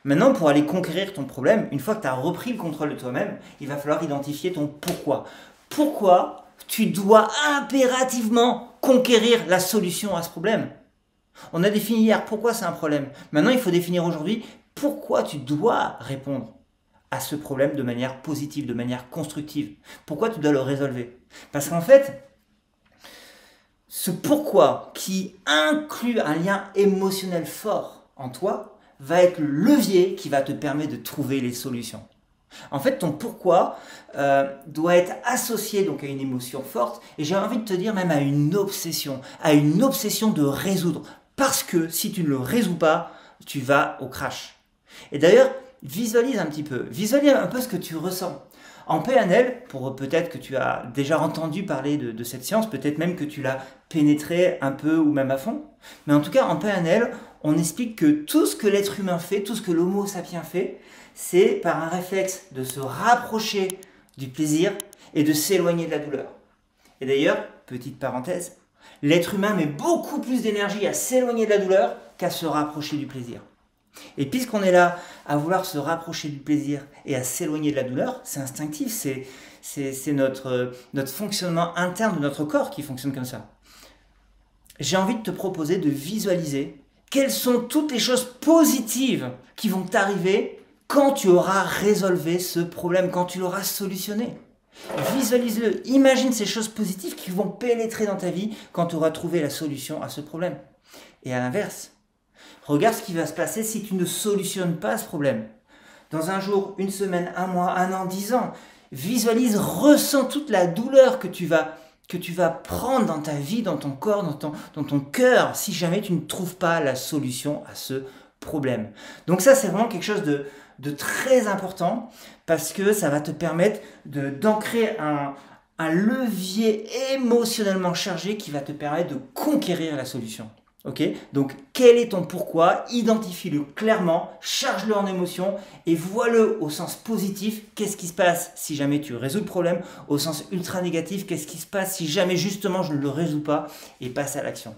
Maintenant, pour aller conquérir ton problème, une fois que tu as repris le contrôle de toi-même, il va falloir identifier ton pourquoi. Pourquoi tu dois impérativement conquérir la solution à ce problème? On a défini hier pourquoi c'est un problème. Maintenant, il faut définir aujourd'hui pourquoi tu dois répondre à ce problème de manière positive, de manière constructive. Pourquoi tu dois le résolver? Parce qu'en fait, ce pourquoi qui inclut un lien émotionnel fort en toi va être le levier qui va te permettre de trouver les solutions. En fait, ton pourquoi doit être associé donc à une émotion forte et j'ai envie de te dire même à une obsession de résoudre. Parce que si tu ne le résous pas, tu vas au crash. Et d'ailleurs, visualise un petit peu, visualise un peu ce que tu ressens. En PNL, pour peut-être que tu as déjà entendu parler de cette science, peut-être même que tu l'as pénétré un peu ou même à fond, mais en tout cas en PNL, on explique que tout ce que l'être humain fait, tout ce que l'homo sapiens fait, c'est par un réflexe de se rapprocher du plaisir et de s'éloigner de la douleur. Et d'ailleurs, petite parenthèse, l'être humain met beaucoup plus d'énergie à s'éloigner de la douleur qu'à se rapprocher du plaisir. Et puisqu'on est là à vouloir se rapprocher du plaisir et à s'éloigner de la douleur, c'est instinctif, c'est notre fonctionnement interne de notre corps qui fonctionne comme ça. J'ai envie de te proposer de visualiser quelles sont toutes les choses positives qui vont t'arriver quand tu auras résolu ce problème, quand tu l'auras solutionné. Visualise-le, imagine ces choses positives qui vont pénétrer dans ta vie quand tu auras trouvé la solution à ce problème. Et à l'inverse, regarde ce qui va se passer si tu ne solutionnes pas ce problème. Dans un jour, une semaine, un mois, un an, 10 ans, visualise, ressens toute la douleur que tu vas prendre dans ta vie, dans ton corps, dans ton cœur, si jamais tu ne trouves pas la solution à ce problème. Donc ça, c'est vraiment quelque chose de très important parce que ça va te permettre d'ancrer un levier émotionnellement chargé qui va te permettre de conquérir la solution. Ok? Donc, quel est ton pourquoi? Identifie-le clairement, charge-le en émotion et vois-le au sens positif. Qu'est-ce qui se passe si jamais tu résous le problème? Au sens ultra négatif, qu'est-ce qui se passe si jamais justement je ne le résous pas? Et passe à l'action.